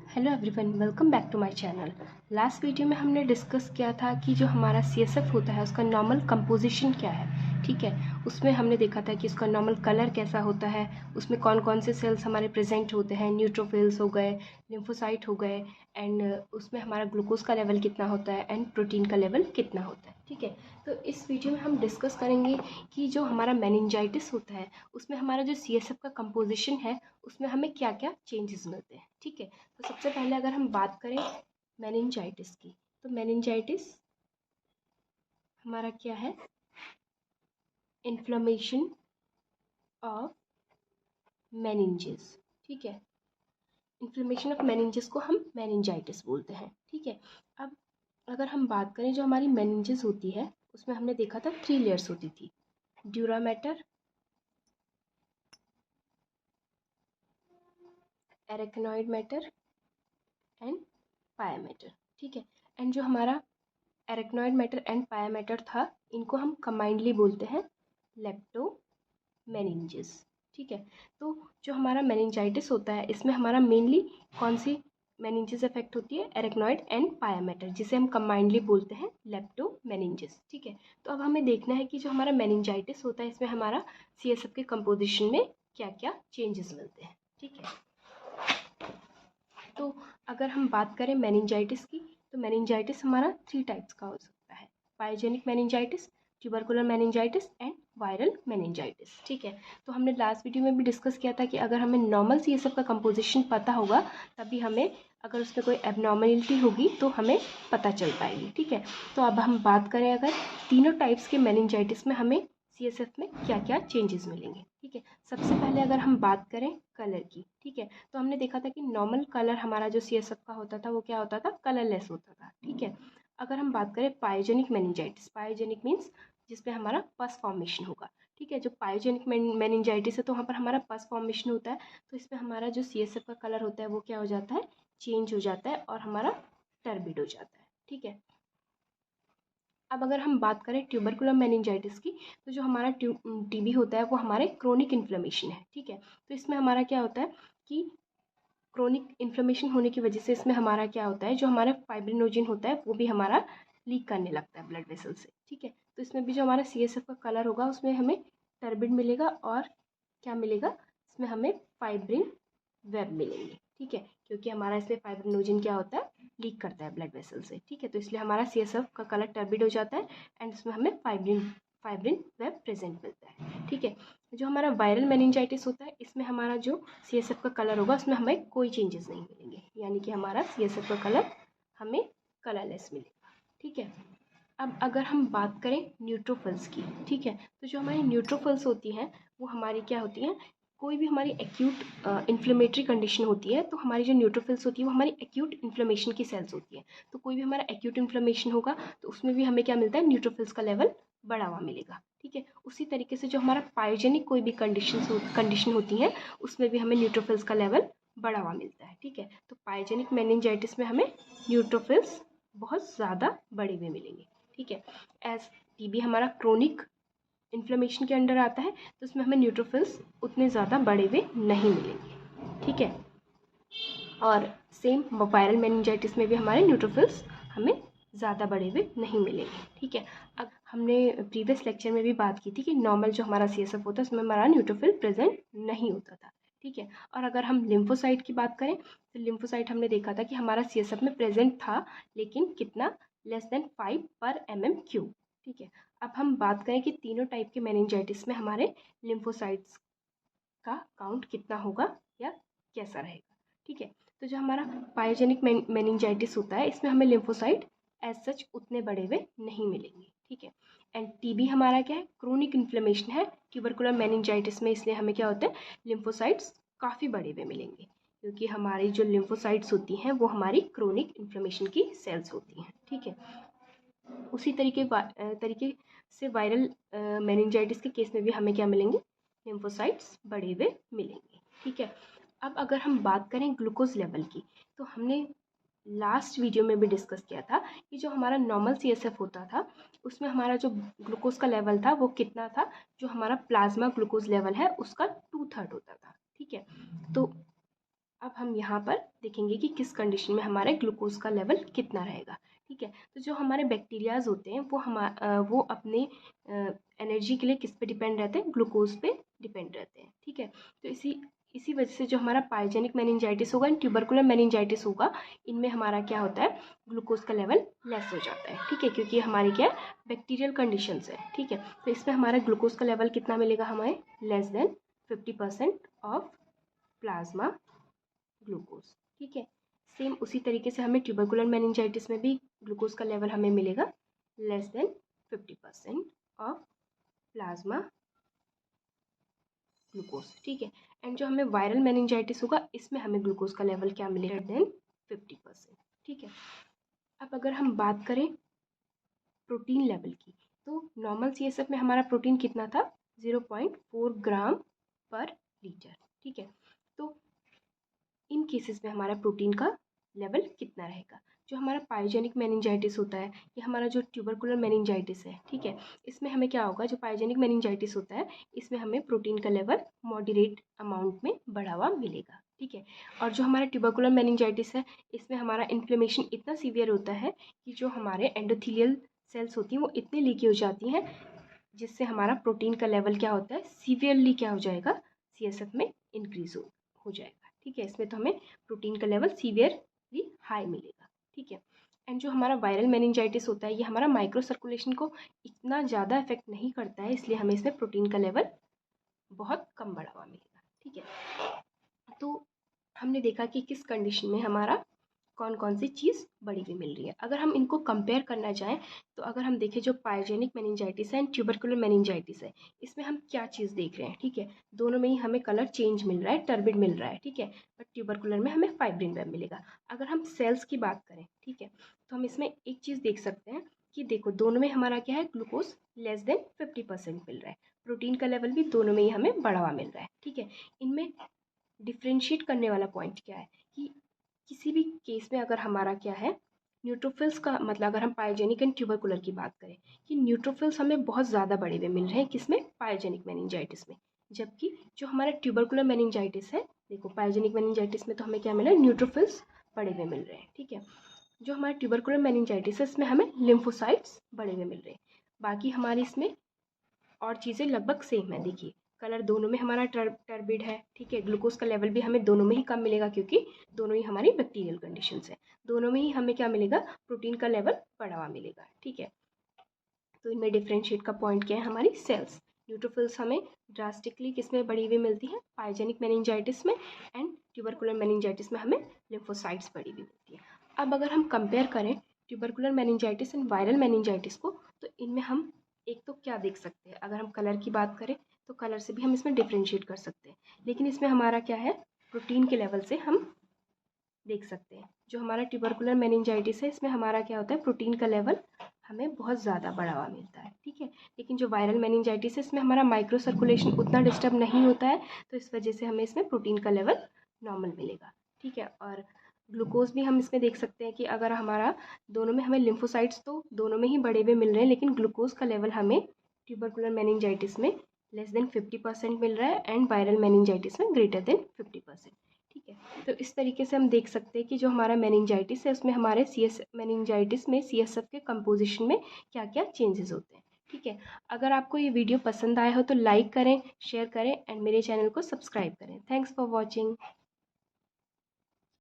Hello everyone, welcome back to my channel. Last video में हमने discuss किया था कि जो हमारा सीएसएफ होता है उसका नॉर्मल कंपोजिशन क्या है। ठीक है, उसमें हमने देखा था कि उसका नॉर्मल कलर कैसा होता है, उसमें कौन कौन से सेल्स हमारे प्रेजेंट होते हैं, न्यूट्रोफिल्स हो गए, लिम्फोसाइट हो गए, एंड उसमें हमारा ग्लूकोज का लेवल कितना होता है एंड प्रोटीन का लेवल कितना होता है। ठीक है, तो इस वीडियो में हम डिस्कस करेंगे कि जो हमारा मेनिंजाइटिस होता है उसमें हमारा जो सीएसएफ का कंपोजिशन है उसमें हमें क्या क्या चेंजेस मिलते हैं। ठीक है, तो सबसे पहले अगर हम बात करें मेनिंजाइटिस की, तो मेनिंजाइटिस हमारा क्या है, इन्फ्लेमेशन ऑफ मेनिंजेस। ठीक है, इन्फ्लेमेशन ऑफ मेनिंजेस को हम मेनिंजाइटिस बोलते हैं। ठीक है, अब अगर हम बात करें जो हमारी मेनिंजेस होती है उसमें हमने देखा था 3 लेयर्स होती थी, dura mater, arachnoid matter and पाया मैटर। ठीक है, एंड जो हमारा एरेक्नोइड मैटर एंड पाया मैटर था इनको हम कंबाइंडली बोलते हैं लेप्टोमेनिंजेस। ठीक है, तो जो हमारा मेनिंजाइटिस होता है इसमें हमारा मेनली कौन सी मेनिंजेस इफेक्ट होती है, एरेक्नोइड एंड पाया मैटर, जिसे हम कंबाइंडली बोलते हैं लेप्टोमेनिंजेस। ठीक है, तो अब हमें देखना है कि जो हमारा मेनिंजाइटिस होता है इसमें हमारा सीएसएफ के कंपोजिशन में क्या क्या चेंजेस मिलते हैं। ठीक है, तो अगर हम बात करें मेनिंजाइटिस की, तो मेनिंजाइटिस हमारा 3 टाइप्स का हो सकता है, pyogenic meningitis, tubercular meningitis and viral meningitis. ठीक है, तो हमने लास्ट वीडियो में भी डिस्कस किया था कि अगर हमें नॉर्मल सीएसएफ का कंपोजिशन पता होगा तभी हमें अगर उसमें कोई एबनॉर्मलिटी होगी तो हमें पता चल पाएगी। ठीक है, तो अब हम बात करें अगर तीनों टाइप्स के मेनिंजाइटिस में हमें सीएसएफ में क्या क्या चेंजेस मिलेंगे। ठीक है, सबसे पहले अगर हम बात करें कलर की, ठीक है, तो हमने देखा था कि नॉर्मल कलर हमारा जो सीएसएफ का होता था वो क्या होता था, कलरलेस होता था। ठीक है, अगर हम बात करें पायोजेनिक मेनिंजाइटिस, पायोजेनिक मीन्स जिसपे हमारा पस फॉर्मेशन होगा। ठीक है, जो पायोजेनिक मेनिंजाइटिस है तो वहाँ पर हमारा पस फॉर्मेशन होता है, तो इसमें हमारा जो सीएसएफ का कलर होता है वो क्या हो जाता है, चेंज हो जाता है और हमारा टर्बिड हो जाता है। ठीक है, अब अगर हम बात करें ट्यूबरकुलर मेनिंजाइटिस की, तो जो हमारा टीबी होता है वो हमारे क्रोनिक इन्फ्लेमेशन है। ठीक है, तो इसमें हमारा क्या होता है कि क्रोनिक इन्फ्लेमेशन होने की वजह से इसमें हमारा क्या होता है, जो हमारा फाइब्रिनोजिन होता है वो भी हमारा लीक करने लगता है ब्लड वेसल से। ठीक है, तो इसमें भी जो हमारा सीएसएफ का कलर होगा उसमें हमें टर्बिड मिलेगा और क्या मिलेगा, इसमें हमें फाइब्रिन वेब मिलेंगे। ठीक है, क्योंकि हमारा इसमें फाइब्रिनोजिन क्या होता है, लीक करता है ब्लड वेसल से। ठीक है, तो इसलिए हमारा सीएसएफ का कलर टर्बिड हो जाता है एंड इसमें हमें फाइब्रिन फाइब्रिन वेब प्रेजेंट मिलता है। ठीक है, जो हमारा वायरल मेनिंजाइटिस होता है इसमें हमारा जो सीएसएफ का कलर होगा उसमें हमें कोई चेंजेस नहीं मिलेंगे, यानी कि हमारा सीएसएफ का कलर हमें कलरलेस मिलेगा। ठीक है, अब अगर हम बात करें न्यूट्रोफिल्स की, ठीक है, तो जो हमारी न्यूट्रोफिल्स होती हैं वो हमारी क्या होती हैं, कोई भी हमारी एक्यूट इन्फ्लेमेटरी कंडीशन होती है तो हमारी जो न्यूट्रोफिल्स होती है वो हमारी एक्यूट इन्फ्लेमेशन की सेल्स होती है। तो कोई भी हमारा एक्यूट इन्फ्लेमेशन होगा तो उसमें भी हमें क्या मिलता है, न्यूट्रोफिल्स का लेवल बढ़ा हुआ मिलेगा। ठीक है, उसी तरीके से जो हमारा पायोजेनिक कोई भी कंडीशन होती है उसमें भी हमें न्यूट्रोफिल्स का लेवल बढ़ा हुआ मिलता है। ठीक है, तो पायोजेनिक मेनिंजाइटिस में हमें न्यूट्रोफिल्स बहुत ज़्यादा बड़े हुए मिलेंगे। ठीक है, एज टीबी हमारा क्रोनिक इन्फ्लेमेशन के अंडर आता है तो उसमें हमें न्यूट्रोफिल्स उतने ज़्यादा बड़े हुए नहीं मिलेंगे। ठीक है, और सेम वायरल मेनिंजाइटिस में भी हमारे न्यूट्रोफिल्स हमें ज़्यादा बड़े हुए नहीं मिलेंगे। ठीक है, अब हमने प्रीवियस लेक्चर में भी बात की थी कि नॉर्मल जो हमारा सीएसएफ होता है उसमें हमारा न्यूट्रोफिल प्रेजेंट नहीं होता था। ठीक है, और अगर हम लिम्फोसाइट की बात करें तो लिम्फोसाइट हमने देखा था कि हमारा सीएसएफ में प्रेजेंट था, लेकिन कितना, less than 5/mm³। ठीक है, अब हम बात करें कि तीनों टाइप के मेनिंजाइटिस में हमारे लिम्फोसाइट्स का काउंट कितना होगा या कैसा रहेगा। ठीक है, तो जो हमारा पायोजेनिक मेनिंजाइटिस होता है इसमें हमें लिम्फोसाइट एज सच उतने बड़े हुए नहीं मिलेंगे। ठीक है, एंड टीबी हमारा क्या है, क्रोनिक इन्फ्लेमेशन है, ट्यूबरकुलर मेनिंजाइटिस में इसलिए हमें क्या होता है, लिम्फोसाइट्स काफ़ी बड़े हुए मिलेंगे, क्योंकि हमारी जो लिम्फोसाइट्स होती हैं वो हमारी क्रोनिक इन्फ्लेमेशन की सेल्स होती हैं। ठीक है, उसी तरीके से वायरल मेनिंजाइटिस के केस में भी हमें क्या मिलेंगे, लिम्फोसाइट्स बड़े हुए मिलेंगे। ठीक है, अब अगर हम बात करें ग्लूकोज लेवल की, तो हमने लास्ट वीडियो में भी डिस्कस किया था कि जो हमारा नॉर्मल सीएसएफ होता था उसमें हमारा जो ग्लूकोज का लेवल था वो कितना था, जो हमारा प्लाज्मा ग्लूकोज लेवल है उसका 2/3 होता था। ठीक है, तो अब हम यहाँ पर देखेंगे कि किस कंडीशन में हमारे ग्लूकोज का लेवल कितना रहेगा। ठीक है, तो जो हमारे बैक्टीरियाज होते हैं वो अपने एनर्जी के लिए किस पे डिपेंड रहते हैं, ग्लूकोज पे डिपेंड रहते हैं। ठीक है, तो इसी वजह से जो हमारा पाइजेनिक मेनिंजाइटिस होगा एंड ट्यूबरकुलर मेनिंजाइटिस होगा, इनमें हमारा क्या होता है, ग्लूकोज का लेवल लेस हो जाता है। ठीक है, क्योंकि हमारी क्या बैक्टीरियल कंडीशंस है। ठीक है, तो इसमें हमारा ग्लूकोज का लेवल कितना मिलेगा हमें, less than 50% of plasma glucose. ठीक है, सेम उसी तरीके से हमें ट्यूबरकुलर मेनिंजाइटिस में भी ग्लूकोज का लेवल हमें मिलेगा less than 50% of plasma glucose. ठीक है, एंड जो हमें वायरल मेनिंजाइटिस होगा, इसमें हमें ग्लूकोज का लेवल क्या मिलेगा देन 50%। ठीक है, अब अगर हम बात करें प्रोटीन लेवल की, तो नॉर्मल CSF में हमारा प्रोटीन कितना था, 0.4 ग्राम पर लीटर। ठीक है, तो इन केसेस में हमारा प्रोटीन का लेवल कितना रहेगा। जो हमारा पाइजेनिक मेनिंजाइटिस होता है, या हमारा जो ट्यूबरकुलर मेनिंजाइटिस है, ठीक है, इसमें हमें क्या होगा, जो पाइजेनिक मेनिंजाइटिस होता है, इसमें हमें प्रोटीन का लेवल मॉडरेट अमाउंट में बढ़ा हुआ मिलेगा। ठीक है, और जो हमारा ट्यूबरकुलर मेनिंजाइटिस है, इसमें हमारा इन्फ्लेमेशन इतना सीवियर होता है कि जो हमारे एंडोथेलियल सेल्स होती हैं वो इतनी लीकी हो जाती हैं, जिससे हमारा प्रोटीन का लेवल क्या होता है, सीवियरली क्या हो जाएगा, CSF में इंक्रीज हो जाएगा। ठीक है, इसमें तो हमें प्रोटीन का लेवल सीवियरली हाई मिलेगा। ठीक है, एंड जो हमारा वायरल मेनिंजाइटिस होता है, ये हमारा माइक्रो सर्कुलेशन को इतना ज़्यादा इफेक्ट नहीं करता है, इसलिए हमें इसमें प्रोटीन का लेवल बहुत कम बढ़ा हुआ मिलेगा। ठीक है, तो हमने देखा कि किस कंडीशन में हमारा कौन कौन सी चीज़ बड़ी हुई मिल रही है। अगर हम इनको कंपेयर करना चाहें, तो अगर हम देखें जो पाइजेनिक मेनिंजाइटिस है एंड ट्यूबरकुलर मेनिंजाइटिस है, इसमें हम क्या चीज़ देख रहे हैं। ठीक है, दोनों में ही हमें कलर चेंज मिल रहा है, टर्बिड मिल रहा है। ठीक है, बट ट्यूबरकुलर में हमें फाइब्रिन वेब मिलेगा। अगर हम सेल्स की बात करें, ठीक है, तो हम इसमें एक चीज़ देख सकते हैं कि देखो दोनों में हमारा क्या है, ग्लूकोज लेस देन 50% मिल रहा है, प्रोटीन का लेवल भी दोनों में ही हमें बढ़ा हुआ मिल रहा है। ठीक है, इनमें डिफ्रेंशिएट करने वाला पॉइंट क्या है कि किसी भी केस में अगर हमारा क्या है, न्यूट्रोफिल्स का मतलब, अगर हम पाइजेनिक एंड ट्यूबरकुलर की बात करें, कि न्यूट्रोफिल्स हमें बहुत ज़्यादा बड़े हुए मिल रहे हैं, किसमें, पाइजेनिक मेनिंजाइटिस में। जबकि जो हमारा ट्यूबरकुलर मेनिंजाइटिस है, देखो पाइजेनिक मेनिंजाइटिस में तो हमें क्या मिला, न्यूट्रोफिल्स बड़े हुए मिल रहे हैं। ठीक है, जो हमारा ट्यूबरकुलर मेनिंजाइटिस है, इसमें हमें लिम्फोसाइट्स बड़े हुए मिल रहे हैं। बाकी हमारी इसमें और चीज़ें लगभग सेम है। देखिए कलर दोनों में हमारा टर्बिड है। ठीक है, ग्लूकोज का लेवल भी हमें दोनों में ही कम मिलेगा, क्योंकि दोनों ही हमारी बैक्टीरियल कंडीशंस है। दोनों में ही हमें क्या मिलेगा, प्रोटीन का लेवल बढ़ा हुआ मिलेगा। ठीक है, तो इनमें डिफ्रेंशिएट का पॉइंट क्या है, हमारी सेल्स। न्यूट्रोफिल्स हमें ड्रास्टिकली किसमें बढ़ी हुई मिलती है, पाइजेनिक मेनिंजाइटिस में, एंड ट्यूबरकुलर मेनिंजाइटिस में हमें लिम्फोसाइट्स बढ़ी हुई मिलती है। अब अगर हम कंपेयर करें tubercular meningitis and viral meningitis को, तो इनमें हम एक तो क्या देख सकते हैं, अगर हम कलर की बात करें तो कलर से भी हम इसमें डिफ्रेंशिएट कर सकते हैं, लेकिन इसमें हमारा क्या है, प्रोटीन के लेवल से हम देख सकते हैं। जो हमारा ट्यूबरकुलर मेनिंजाइटिस है, इसमें हमारा क्या होता है, प्रोटीन का लेवल हमें बहुत ज़्यादा बढ़ा हुआ मिलता है। ठीक है, लेकिन जो वायरल मेनिंजाइटिस है, इसमें हमारा माइक्रो सर्कुलेशन उतना डिस्टर्ब नहीं होता है, तो इस वजह से हमें इसमें प्रोटीन का लेवल नॉर्मल मिलेगा। ठीक है, और ग्लूकोज भी हम इसमें देख सकते हैं कि अगर हमारा दोनों में हमें लिम्फोसाइट्स तो दोनों में ही बड़े हुए मिल रहे हैं, लेकिन ग्लूकोज का लेवल हमें ट्यूबरकुलर मेनिंजाइटिस में लेस देन 50% मिल रहा है, एंड वायरल मेनिंजाइटिस में ग्रेटर देन 50%। ठीक है, तो इस तरीके से हम देख सकते हैं कि जो हमारा मेनिंजाइटिस है, उसमें हमारे मेनिंजाइटिस में CSF के कंपोजिशन में क्या क्या चेंजेस होते हैं। ठीक है, अगर आपको ये वीडियो पसंद आया हो तो लाइक करें, शेयर करें, एंड मेरे चैनल को सब्सक्राइब करें। Thanks for watching.